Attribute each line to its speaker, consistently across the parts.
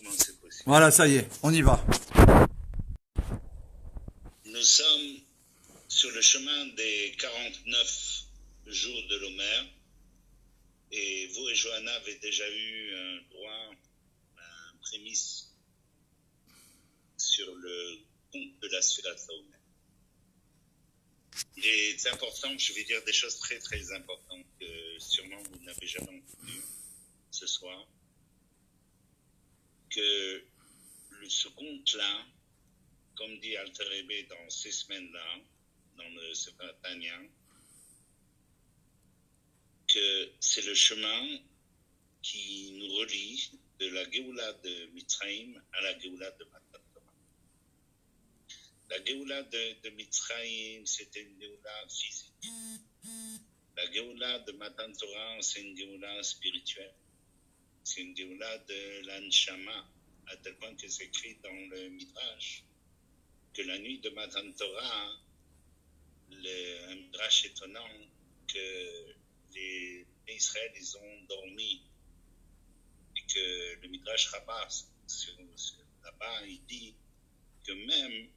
Speaker 1: comment c'est possible.
Speaker 2: Voilà, ça y est, on y va.
Speaker 1: Nous sommes sur le chemin des 49 jours de l'Homère et vous et Johanna avez déjà eu un droit, un prémisse sur le conte de la Sphira Homère. Il est important, je vais dire des choses très très importantes que sûrement vous n'avez jamais entendues ce soir, que ce conte-là, comme dit Alter Rebbe dans ces semaines-là, dans le Sefer Tanya, que c'est le chemin qui nous relie de la Géoula de Mitzrayim à la Géoula de Matan Torah. La Géoula de Mitzrayim, c'était une Géoula physique. La Géoula de Matan Torah, c'est une Géoula spirituelle. C'est une Géoula de l'Anshama, à tel point que c'est écrit dans le Midrash, que la nuit de Matan Torah, un Midrash étonnant, que les Israël, ils ont dormi, et que le Midrash Rabbah, là-bas, il dit que même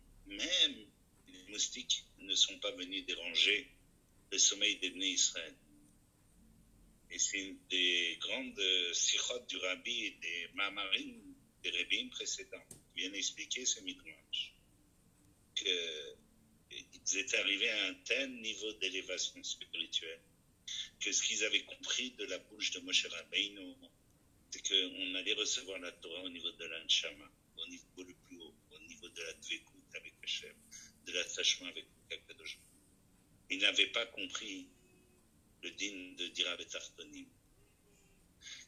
Speaker 1: les moustiques ne sont pas venus déranger le sommeil des Bnei Israël. Et c'est une des grandes sirotes du Rabbi et des Mamarim, des rabbins précédents, qui viennent expliquer ce Midrash. Qu'ils étaient arrivés à un tel niveau d'élévation spirituelle que ce qu'ils avaient compris de la bouche de Moshe Rabbeinu, c'est qu'on allait recevoir la Torah au niveau de l'Anshama, au niveau le plus haut, au niveau de la Dvekout avec Hashem, de l'attachement avec Kadosh. Ils n'avaient pas compris le din de Dira Betartonim,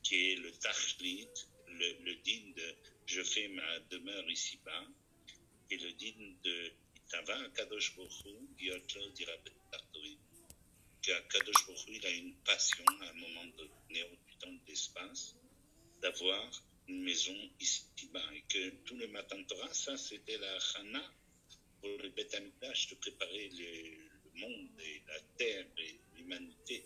Speaker 1: qui est le Tachlit, le din de je fais ma demeure ici-bas, et le din de Tava Kadosh Borou, Diotlo Dira Betartonim. Kadosh Baruch Hu, il a une passion à un moment donné du temps de l'espace d'avoir une maison ici-bas et que tous les matins de Torah, ça c'était la Chana pour le Beth Amikdash, de préparer le monde et la terre et l'humanité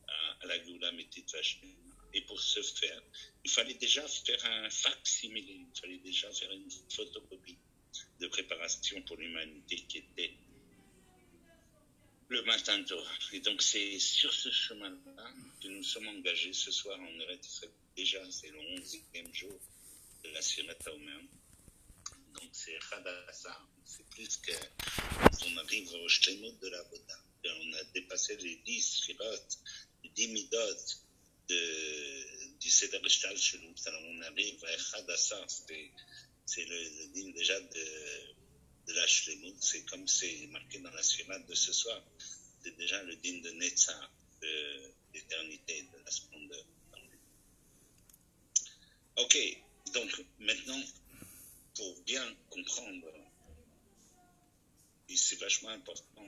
Speaker 1: à la Géoula Métit Vachem. Et pour ce faire, il fallait déjà faire un fac-similé, il fallait déjà faire une photocopie de préparation pour l'humanité qui était le matin de Torah. Et donc c'est sur ce chemin-là que nous sommes engagés ce soir en Eretz Israël. Déjà, c'est le 11e jour de la Sfirat HaOmer. Donc c'est Hadassah, c'est plus qu'on arrive au Shlemut de la Boda. On a dépassé les 10 Sfirot, les 10 Midot du Seder Shtal Shelum. Alors on arrive à Hadassah, c'est le dîme déjà de la Shlemut, c'est comme c'est marqué dans la Sfirat de ce soir, c'est déjà le din de Netzah, de l'éternité, de la splendeur. Ok, donc maintenant, pour bien comprendre, et c'est vachement important,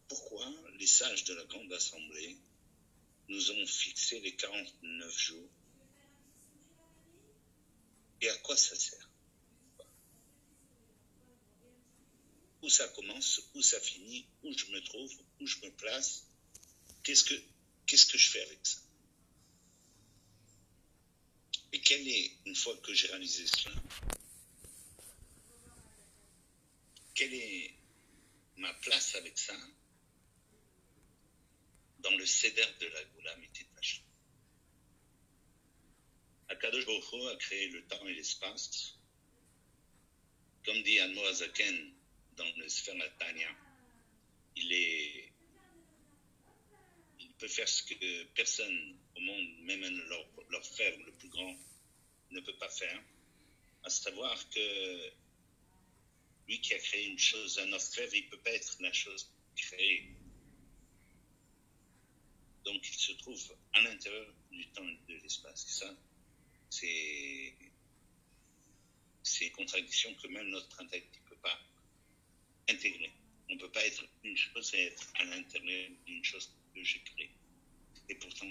Speaker 1: pourquoi les sages de la Grande Assemblée nous ont fixé les 49 jours et à quoi ça sert? Où ça commence, où ça finit, où je me trouve, où je me place, qu'est-ce que je fais avec ça? Et quelle est, une fois que j'ai réalisé cela, quelle est ma place avec ça dans le céder de la Géoula Métit Vachem? Akadosh Baruch Hu a créé le temps et l'espace. Comme dit Admor HaZaken dans le Sefer Tanya, il peut faire ce que personne au monde, même leur frère le plus grand, ne peut pas faire, à savoir que lui qui a créé une chose, un orfèvre, il ne peut pas être la chose créée. Donc il se trouve à l'intérieur du temps et de l'espace. Et ça, c'est une contradiction que même notre intellect ne peut pas intégrer. On ne peut pas être une chose et être à l'intérieur d'une chose que j'ai créée. Et pourtant,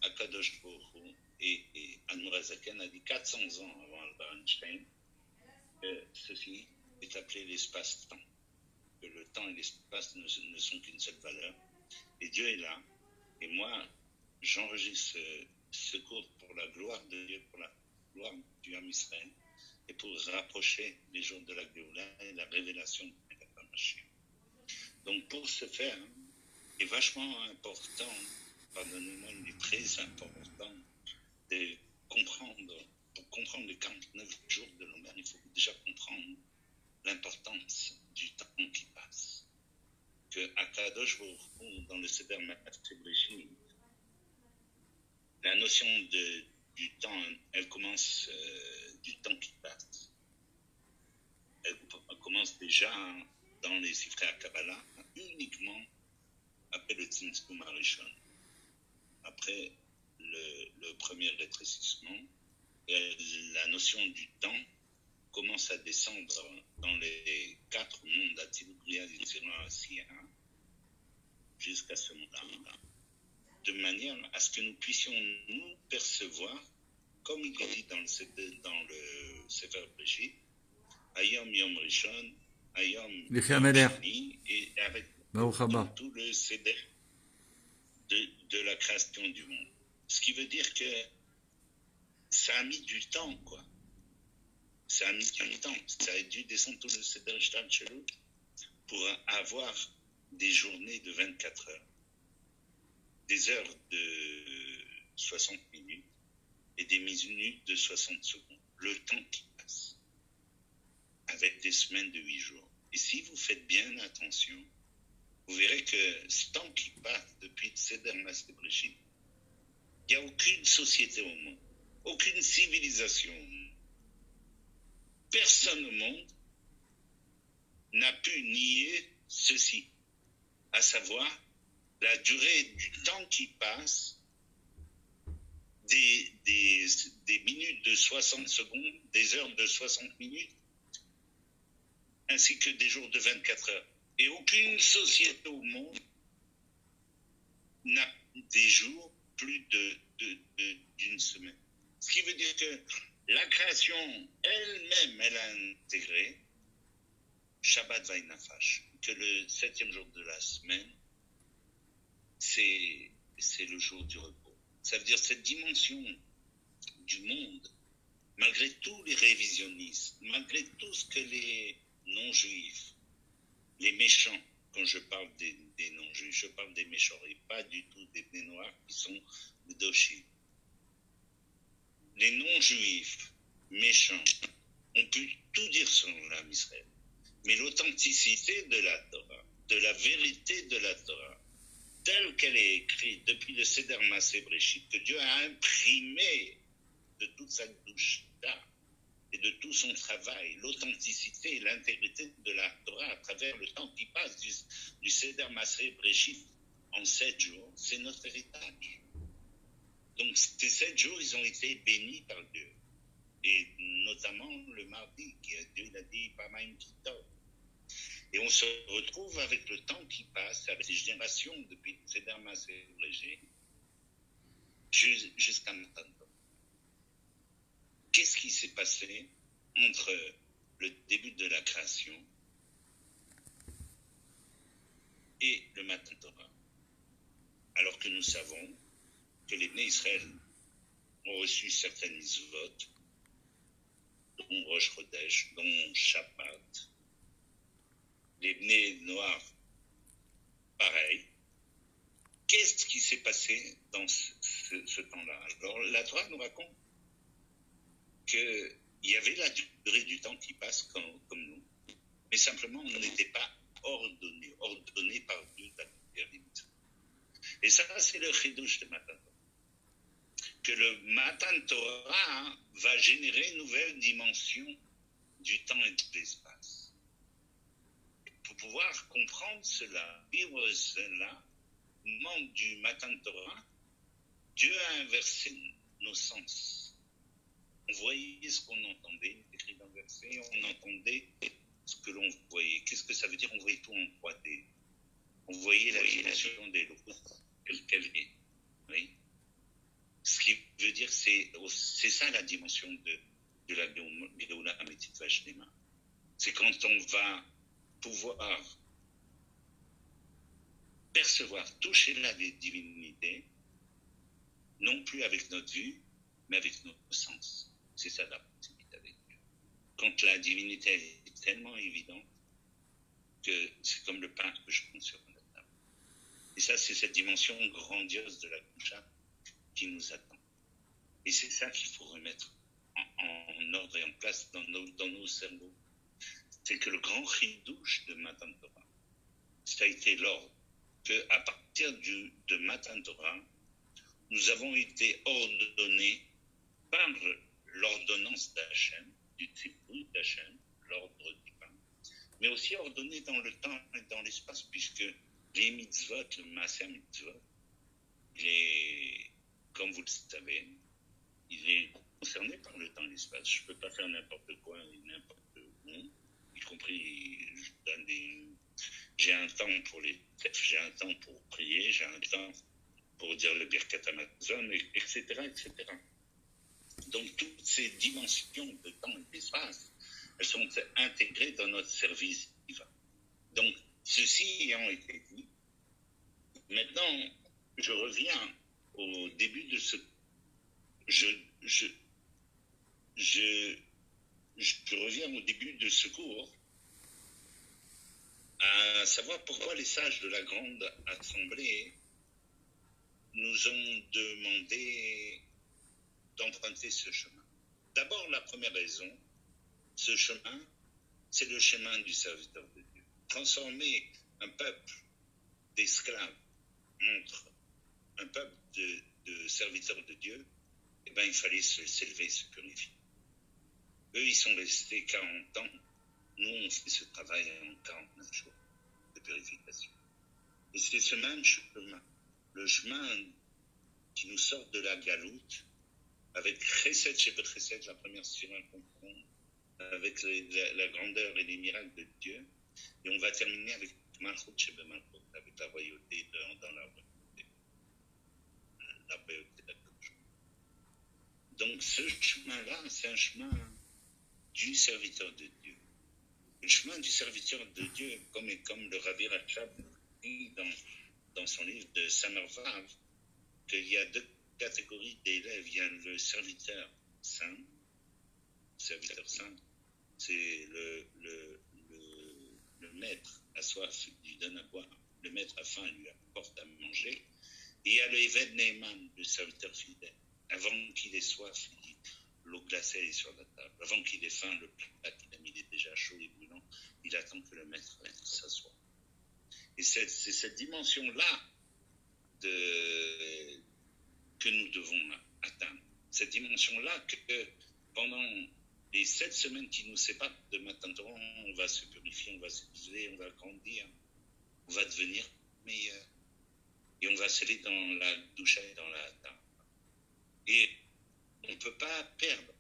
Speaker 1: Akadosh Baruch Hu et Admor HaZaken a dit 400 ans avant Albert Einstein que ceci est appelé l'espace-temps, que le temps et l'espace ne sont qu'une seule valeur. Et Dieu est là, et moi, j'enregistre ce cours pour la gloire de Dieu, pour la gloire du Ham Israël et pour rapprocher les jours de la Géoula et la révélation de la Mashiach. Donc pour ce faire, il est vachement important, pardonnez-moi, il est très important de comprendre, pour comprendre les 49 jours de l'Omer, il faut déjà comprendre l'importance du temps qui passe. Que Akadosh Baruch Hu, dans le Seder Matzah, la notion du temps, elle commence du temps qui passe. Elle commence déjà dans les Sifrei HaKabbalah uniquement après le Tzimtzum HaRishon, après le premier rétrécissement. Et la notion du temps commence à descendre dans les 4 mondes, Atzilut, Bria, Yetzirah, Asiya, jusqu'à ce moment-là, de manière à ce que nous puissions nous percevoir, comme il est dit dans le Sefer Bereshit, Ayom Yom Rishon, Ayom Yom Shani, et avec tout le Seder de la création du monde. Ce qui veut dire que ça a mis du temps, quoi. Ça a mis du temps. Ça a dû descendre tout le Seder Shtalshelut pour avoir des journées de 24 heures, des heures de 60 minutes et des minutes de 60 secondes. Le temps qui passe, avec des semaines de 8 jours. Et si vous faites bien attention, vous verrez que ce temps qui passe depuis le Seder Matzah Bereshit, il n'y a aucune société au monde, aucune civilisation au monde. Personne au monde n'a pu nier ceci, à savoir la durée du temps qui passe, des minutes de 60 secondes, des heures de 60 minutes, ainsi que des jours de 24 heures. Et aucune société au monde n'a des jours plus d'une semaine. Ce qui veut dire que la création elle-même, elle a intégré Shabbat Vaïnafash, que le 7e jour de la semaine, c'est le jour du repos. Ça veut dire cette dimension du monde, malgré tous les révisionnistes, malgré tout ce que les non-juifs, les méchants, quand je parle des non-juifs, je parle des méchants et pas du tout des noirs qui sont Gdoshim. Les non-juifs méchants ont pu tout dire sur l'âme Israël. Mais l'authenticité de la Torah, de la vérité de la Torah, telle qu'elle est écrite depuis le Seder Matzah Bereshit, que Dieu a imprimé de toute sa douche et de tout son travail, l'authenticité et l'intégrité de la Torah à travers le temps qui passe du Seder Matzah Bereshit en 7 jours, c'est notre héritage. Donc ces 7 jours, ils ont été bénis par Dieu. Et notamment le mardi, Dieu l'a dit, Pamaim Kitov. Et on se retrouve avec le temps qui passe, avec les générations depuis le Seder Matzah Bereshit jusqu'à maintenant. Qu'est-ce qui s'est passé entre le début de la création et le Matan Torah? Alors que nous savons que les Bnei Israël ont reçu certaines mitzvot, dont Rosh Chodesh, dont Shabbat. Les Bnei Noirs, pareil. Qu'est-ce qui s'est passé dans ce temps-là? Alors la Torah nous raconte qu'il y avait la durée du temps qui passe comme nous, mais simplement on n'était pas ordonné par Dieu d'accomplir les mitzvot. Et ça, c'est le chidouche de Matan Torah. Que le Matan Torah va générer une nouvelle dimension du temps et de l'espace. Pour pouvoir comprendre cela, vivre cela, au moment du Matan Torah, Dieu a inversé nos sens. On voyait ce qu'on entendait, écrit dans le verset, on entendait ce que l'on voyait. Qu'est-ce que ça veut dire? On voyait tout en 3D. On voyait la dimension des lots, qu'elle est. Oui. Ce qui veut dire, c'est ça la dimension de la Géoula Ametit Vashlema. C'est quand on va pouvoir percevoir, toucher la divinité, non plus avec notre vue, mais avec nos sens. C'est la divinité est tellement évidente que c'est comme le pain que je prends sur la table. Et ça, c'est cette dimension grandiose de la Gdusha qui nous attend. Et c'est ça qu'il faut remettre en ordre et en place dans nos cerveaux. C'est que le grand chidouche de Matan Torah, ça a été l'ordre. Qu'à partir de Matan Torah, nous avons été ordonnés par l'ordonnance d'Hachem, du Tziput d'Hachem, l'ordre divin, mais aussi ordonnés dans le temps et dans l'espace, puisque les mitzvot, le Maaser Mitzvot, comme vous le savez, il est concerné par le temps et l'espace. Je ne peux pas faire n'importe quoi et n'importe où, y compris, j'ai un temps pour les textes, j'ai un temps pour prier, j'ai un temps pour dire le Birkat Hamazon, etc., etc. Donc toutes ces dimensions de temps et d'espace, elles sont intégrées dans notre service divin. Donc, ceci ayant été dit, maintenant, je reviens au début de ce... Je reviens au début de ce cours à savoir pourquoi les sages de la Grande Assemblée nous ont demandé d'emprunter ce chemin. D'abord, la première raison, ce chemin, c'est le chemin du serviteur de Dieu. Transformer un peuple d'esclaves entre un peuple de serviteurs de Dieu, eh bien, il fallait s'élever, se purifier. Eux, ils sont restés 40 ans. Nous, on fait ce travail en 49 jours de purification. Et c'est ce même chemin, le chemin qui nous sort de la galoute, avec Chesed Shebet Chesed, la première sphère à comprendre, avec la grandeur et les miracles de Dieu. Et on va terminer avec Malchut Shebet Malchut, avec la royauté dans la royauté. La royauté d'Akadosh. Donc ce chemin-là, c'est un chemin du serviteur de Dieu. Le chemin du serviteur de Dieu, comme le Rabbi Rachab dit dans son livre de Samarvav, qu'il y a deux catégories d'élèves. Il y a le serviteur saint. C'est le maître a soif, il lui donne à boire. Le maître a faim, il lui apporte à manger. Et il y a le Eved Neeman, le serviteur fidèle. Avant qu'il ait soif, l'eau glacée est sur la table. Avant qu'il ait faim, le plat qu'il a mis est déjà chaud et brûlant. Il attend que le maître s'assoie. Et c'est cette dimension-là que nous devons atteindre. Cette dimension-là que pendant les 7 semaines qui nous séparent de Matan Torah, on va se purifier, on va s'élever, on va grandir, on va devenir meilleur. Et on va s'élever dans la doucha et dans la hata. Et on ne peut pas perdre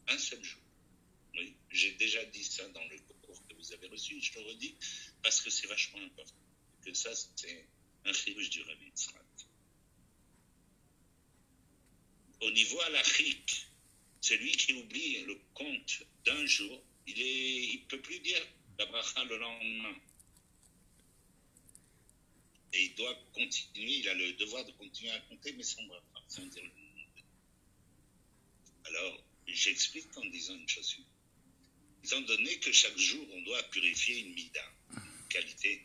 Speaker 1: un seul jour. Oui, j'ai déjà dit ça dans le cours que vous avez reçu, je le redis, parce que c'est vachement important. Que ça, c'est un chidouche du Rabbi Yitzhak. Au niveau halachique, celui qui oublie le compte d'un jour, il ne peut plus dire la bracha le lendemain. Et il doit continuer, il a le devoir de continuer à compter, mais sans bracha, sans dire le nom. Alors, j'explique en disant une chose suivante. Étant donné que chaque jour, on doit purifier une mida, une qualité,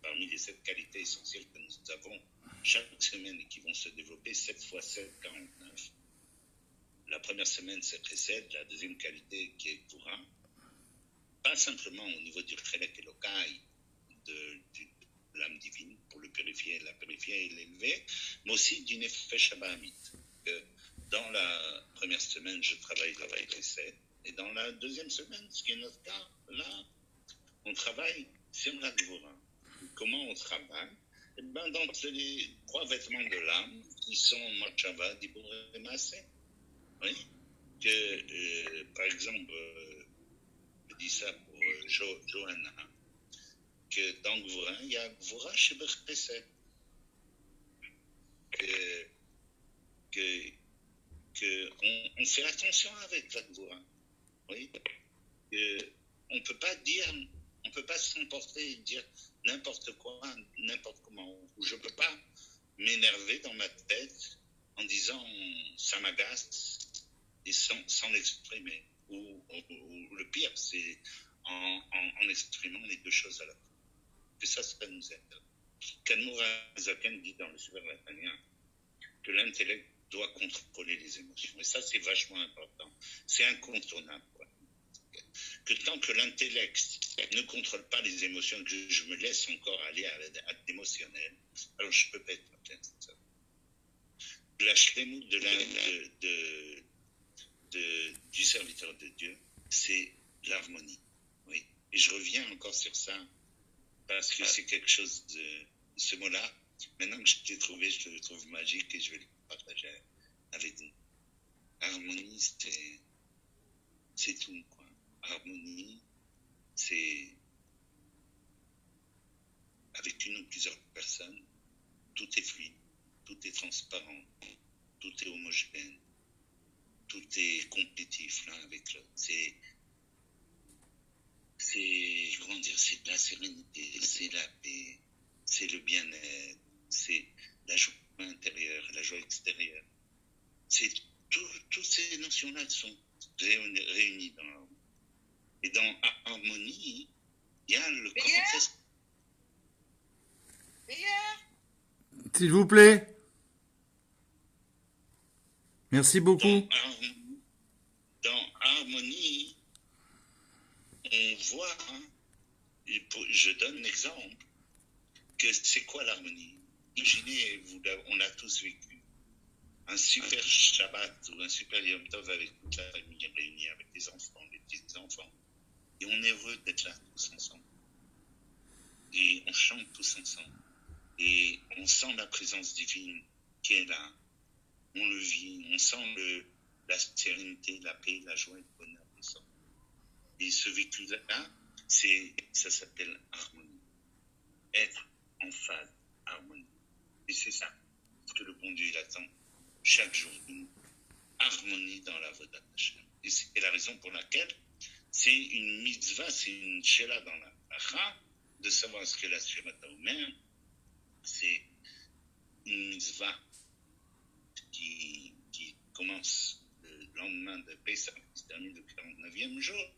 Speaker 1: parmi les 7 qualités essentielles que nous avons chaque semaine et qui vont se développer 7 x 7, 49. La première semaine, c'est Chesed, la deuxième qualité qui est Torah. Pas simplement au niveau du Chelek Elokai, de l'âme divine, pour la purifier et l'élever, mais aussi du Nefesh Abahamit. Dans la première semaine, je travaille Chesed, et dans la deuxième semaine, ce qui est notre cas, là, on travaille sur la Gvura. Comment on travaille? Eh bien, dans les 3 vêtements de l'âme, qui sont Machava, Dibur et Maaseh. Oui, que, par exemple, je dis ça pour Johanna, que dans Gvura, il y a Gvura Shebet Chesed. On fait attention avec la Gvura. Oui, on ne peut pas s'emporter et dire n'importe quoi, n'importe comment. Je ne peux pas m'énerver dans ma tête en disant ça m'agace et sans l'exprimer. Ou le pire, c'est en exprimant les deux choses à la fois. Que ça nous aide. Kanmura Zaken dit dans le Super Latanien que l'intellect doit contrôler les émotions. Et ça, c'est vachement important. C'est incontournable. Quoi. Que tant que l'intellect ne contrôle pas les émotions, que je me laisse encore aller à l'émotionnel, alors je peux pas être plein de ça. La shlemut du serviteur de Dieu, c'est l'harmonie. Oui. Et je reviens encore sur ça, parce que c'est quelque chose de... Ce mot-là, maintenant que je l'ai trouvé, je le trouve magique et je vais le partager avec vous. Harmonie, c'est tout, quoi. Harmonie, c'est avec une ou plusieurs personnes, tout est fluide, tout est transparent, tout est homogène, tout est compétitif l'un avec l'autre. C'est comment dire, c'est de la sérénité, c'est la paix, c'est le bien-être, c'est la joie intérieure, la joie extérieure. C'est toutes ces notions-là sont réunies dans l'harmonie. Et dans harmonie, il y a le commentaire.
Speaker 2: S'il vous plaît. Merci beaucoup.
Speaker 1: Dans harmonie, on voit, je donne un exemple, que c'est quoi l'harmonie? Imaginez, on l'a tous vécu, un super Shabbat ou un super Yom Tov avec toute la famille réunie, avec les enfants, les petits-enfants. Et on est heureux d'être là tous ensemble. Et on chante tous ensemble. Et on sent la présence divine qui est là. On le vit, on sent la sérénité, la paix, la joie et le bonheur ensemble. Et ce vécu-là, ça s'appelle harmonie. Être en phase, harmonie. Et c'est ça, ce que le bon Dieu il attend chaque jour de nous. Harmonie dans la Vodat Hashem. Et c'est la raison pour laquelle c'est une mitzvah, c'est une shela dans la Lacha, de savoir ce que la Shemata Omer, c'est une mitzvah qui commence le lendemain de Pessah, qui se termine le 49e jour.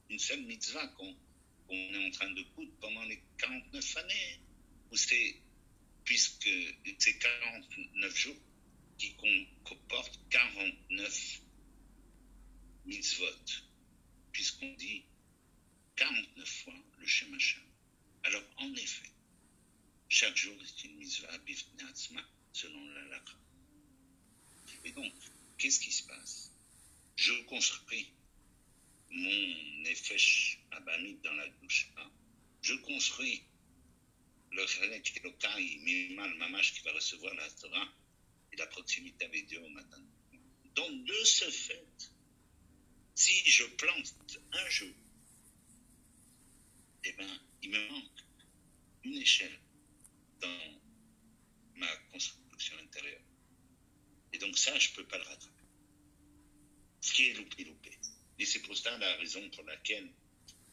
Speaker 1: Une seule mitzvah qu'on est en train de coudre pendant les 49 années, puisque c'est 49 jours qui comportent 49 mitzvot, puisqu'on dit 49 fois le Shem Hashem. Alors, en effet, chaque jour est une mitzvah bifnei atzma, selon la Lacha. Et donc, qu'est-ce qui se passe? Je construis mon Nefesh Abamit dans la douche. Je construis le Chelek Elokai, Mimal Mamash, qui va recevoir la Torah et la proximité avec Dieu au matin. Donc, de ce fait, si je plante un jour, eh bien, il me manque une échelle dans ma construction intérieure. Et donc ça, je ne peux pas le rattraper. Ce qui est loupé. Et c'est pour ça la raison pour laquelle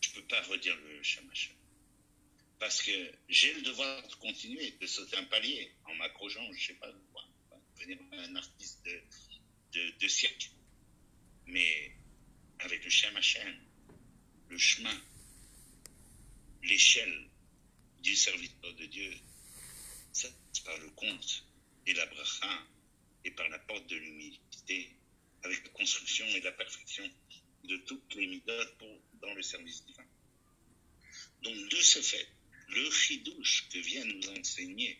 Speaker 1: je ne peux pas redire le Shem Hashem. Parce que j'ai le devoir de continuer, de sauter un palier en m'accrochant, je ne sais pas quoi, devenir un artiste de cirque. Mais avec le Shem Hashem, le chemin, l'échelle du serviteur de Dieu, ça c'est par le compte et la bracha et par la porte de l'humilité, avec la construction et la perfection de toutes les midotes dans le service divin. Donc de ce fait, le chidouche que viennent nous enseigner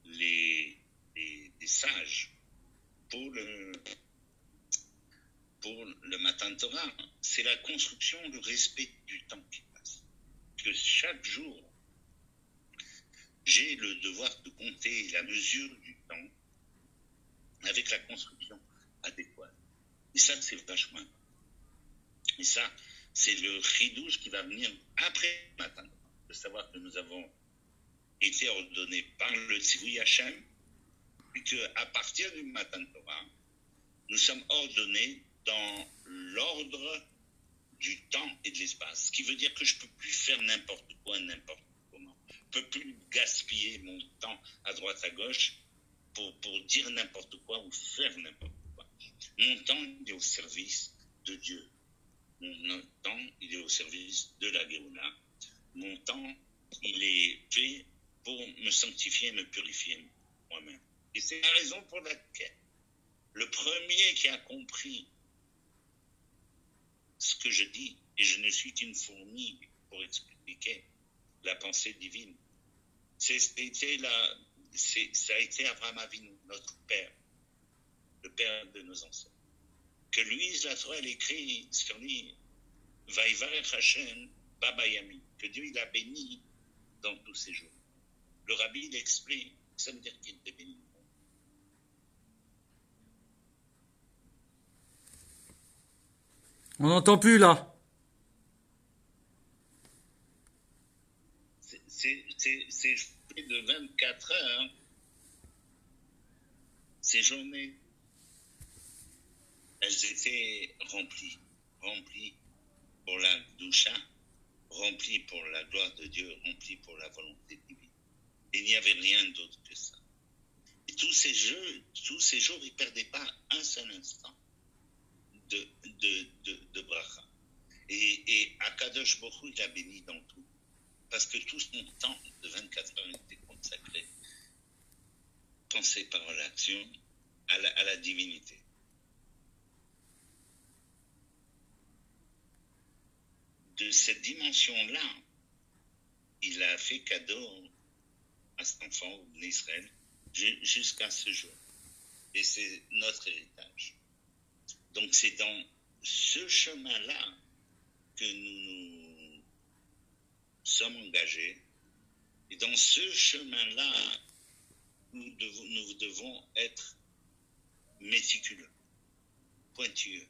Speaker 1: les sages pour le Matan Torah, c'est la construction, le respect du temps qui passe. Que chaque jour, j'ai le devoir de compter la mesure du temps avec la construction adéquate. Et ça, c'est vachement important. Et ça, c'est le chidouche qui va venir après le Matan Torah, de savoir que nous avons été ordonnés par le Tzivui Hashem, et qu'à partir du Matan Torah, nous sommes ordonnés dans l'ordre du temps et de l'espace. Ce qui veut dire que je ne peux plus faire n'importe quoi, n'importe comment. Je ne peux plus gaspiller mon temps à droite, à gauche pour dire n'importe quoi ou faire n'importe quoi. Mon temps, il est au service de Dieu. Mon temps, il est au service de la Géoula. Mon temps, il est fait pour me sanctifier, me purifier moi-même. Et c'est la raison pour laquelle le premier qui a compris ce que je dis, et je ne suis qu'une fourmi pour expliquer la pensée divine, ça a été Abraham Avinu, notre père, le père de nos ancêtres. Que lui, la Torah, elle écrit sur lui, Vaïvarech Hashem, Baba Yami, que Dieu, il a béni dans tous ses jours. Le rabbi, il explique, ça veut dire qu'il était béni.
Speaker 2: On n'entend plus là.
Speaker 1: Ces journées de 24 heures, ces journées, elles étaient remplies pour la doucha, remplies pour la gloire de Dieu, remplies pour la volonté divine. Il n'y avait rien d'autre que ça. Et tous ces jours, ils ne perdaient pas un seul instant de bracha. Et Akadosh Baruch Hu, il a béni dans tout. Parce que tout son temps de 24 heures était consacré, pensée, parole, action, à la divinité. De cette dimension-là, il a fait cadeau à cet enfant d'Israël jusqu'à ce jour. Et c'est notre héritage. Donc c'est dans ce chemin-là que nous sommes engagés. Et dans ce chemin-là, nous devons être méticuleux, pointilleux,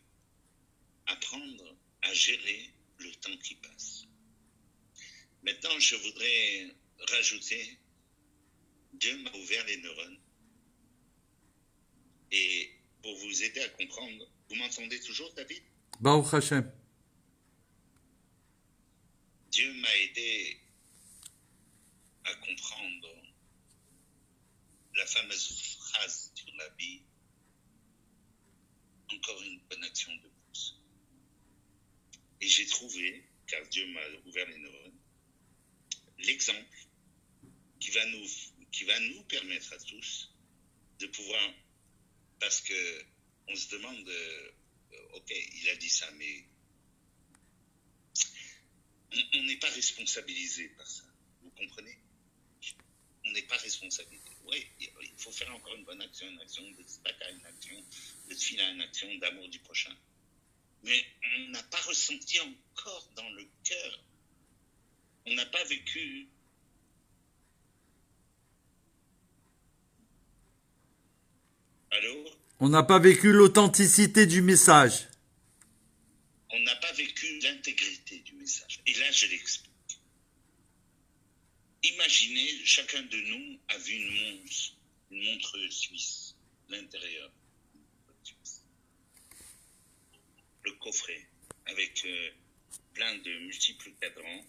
Speaker 1: apprendre à gérer le temps qui passe. Maintenant, je voudrais rajouter, Dieu m'a ouvert les neurones. Et pour vous aider à comprendre, vous m'entendez toujours, David?
Speaker 2: Baruch Hashem.
Speaker 1: Dieu m'a aidé à comprendre la fameuse phrase du Rabbi, encore une bonne action de plus. Et j'ai trouvé, car Dieu m'a ouvert les neurones, l'exemple qui va nous permettre à tous de pouvoir, parce que on se demande, ok, il a dit ça, mais on n'est pas responsabilisé par ça, vous comprenez? On n'est pas responsabilisé. Oui, il faut faire encore une bonne action, une action de tzedaka, une action de tefila, une action d'amour du prochain. Mais on n'a pas ressenti encore dans le cœur, on n'a pas vécu
Speaker 2: On n'a pas vécu l'authenticité du message.
Speaker 1: On n'a pas vécu l'intégrité du message. Et là, je l'explique. Imaginez, chacun de nous a vu une montre suisse, l'intérieur. Le coffret, avec plein de multiples cadrans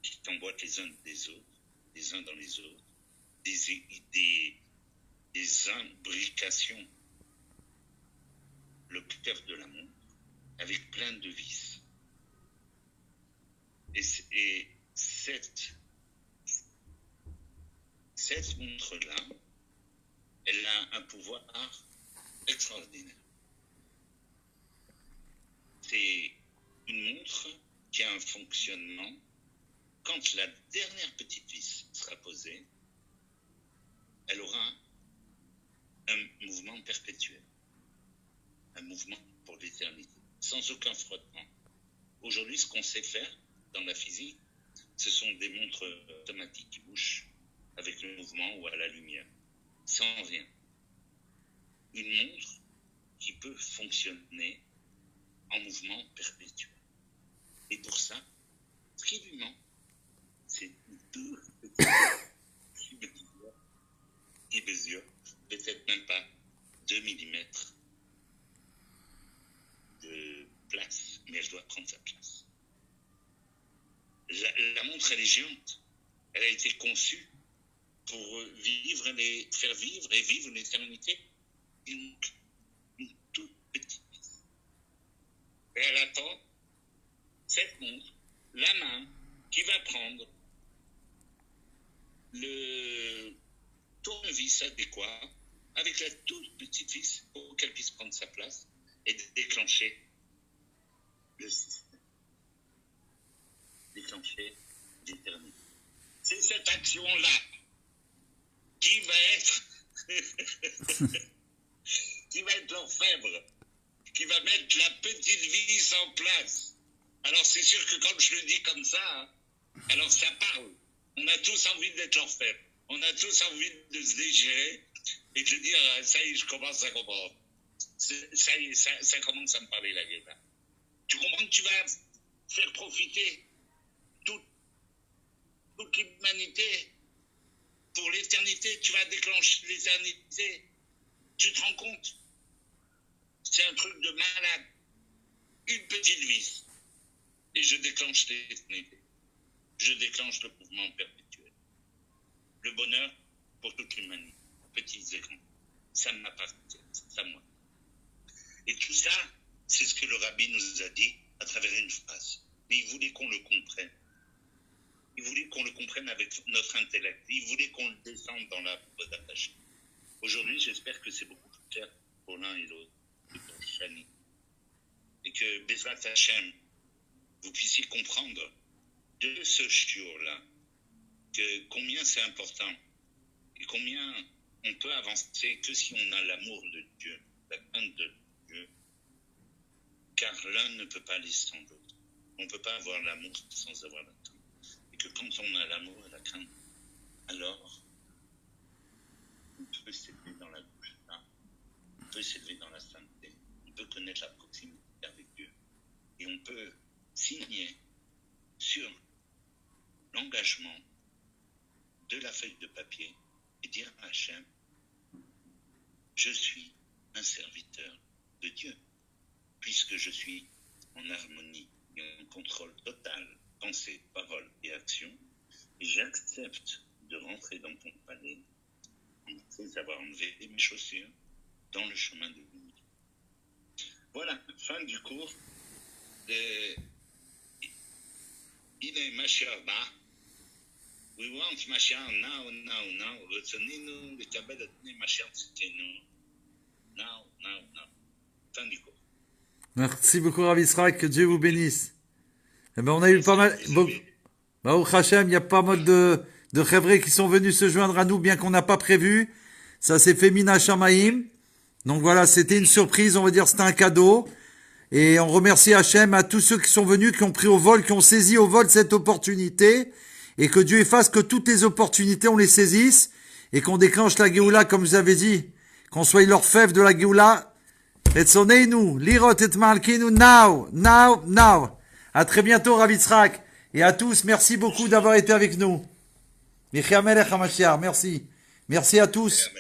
Speaker 1: qui t'emboîtent les uns des autres, les uns dans les autres, des imbrications, le cœur de la montre, avec plein de vis. Et cette montre-là, elle a un pouvoir extraordinaire. C'est une montre qui a un fonctionnement. Quand la dernière petite vis sera posée, elle aura un mouvement perpétuel, un mouvement pour l'éternité, sans aucun frottement. Aujourd'hui, ce qu'on sait faire dans la physique, ce sont des montres automatiques qui bougent avec le mouvement ou à la lumière, sans rien. Une montre qui peut fonctionner en mouvement perpétuel. Et pour ça, ce qui lui manque, c'est deux petits mesures, peut-être même pas 2 millimètres de place, mais elle doit prendre sa place. La montre, elle est géante. Elle a été conçue pour faire vivre et vivre l'éternité. Une toute petite vis pour qu'elle puisse prendre sa place et déclencher le système, déclencher l'éternité. C'est cette action-là qui va être qui va être l'orfèvre, qui va mettre la petite vis en place. Alors c'est sûr que quand je le dis comme ça, alors ça parle. On a tous envie d'être l'orfèvre. On a tous envie de se déchirer et de dire, ça y est, je commence à comprendre. Ça y est, ça commence à me parler la gueule. Tu comprends que tu vas faire profiter toute l'humanité pour l'éternité. Tu vas déclencher l'éternité. Tu te rends compte? C'est un truc de malade. Une petite vis. Et je déclenche l'éternité. Je déclenche le mouvement perpétuel. Le bonheur pour toute l'humanité. Petits et grands. Ça m'appartient. C'est à moi. Et tout ça, c'est ce que le rabbi nous a dit à travers une phrase. Mais il voulait qu'on le comprenne. Il voulait qu'on le comprenne avec notre intellect. Il voulait qu'on le descende dans la d'attache. Aujourd'hui, j'espère que c'est beaucoup plus clair pour l'un et l'autre. Et pour Shani. Et que Bezrat Hashem, vous puissiez comprendre de ce shiur-là, que combien c'est important et combien on peut avancer que si on a l'amour de Dieu, la crainte de Dieu, car l'un ne peut pas aller sans l'autre. On ne peut pas avoir l'amour sans avoir la crainte. Et que quand on a l'amour et la crainte, alors on peut s'élever dans la bouche, on peut s'élever dans la sainteté, on peut connaître la proximité avec Dieu, et on peut signer sur l'engagement de la feuille de papier et dire à Hachem, je suis un serviteur de Dieu, puisque je suis en harmonie et en contrôle total, pensée, parole et action, et j'accepte de rentrer dans ton palais après avoir enlevé mes chaussures dans le chemin de l'unité. Voilà, fin du cours de הנה משיח בא, we want משיח now, רצוננו לקבל את פני משיח צאתנו, now. Fin du cours.
Speaker 2: Merci beaucoup, Rav Israël, que Dieu vous bénisse. Eh ben, on a eu pas mal, Baruch Hashem, il y a pas mal de Chevrais qui sont venus se joindre à nous, bien qu'on n'a pas prévu. Ça s'est fait Mina Shamaim. Donc voilà, c'était une surprise, on va dire, c'était un cadeau. Et on remercie Hachem à tous ceux qui sont venus, qui ont pris au vol, qui ont saisi au vol cette opportunité. Et que Dieu fasse que toutes les opportunités, on les saisisse. Et qu'on déclenche la Géoula, comme vous avez dit. Qu'on soit l'orfèvre de la Géoula. Etzoneinu, lirot et malkinu, now. À très bientôt, Rav Yitzhak. Et à tous, merci beaucoup d'avoir été avec nous. Michia Melech HaMashiach, merci. Merci à tous.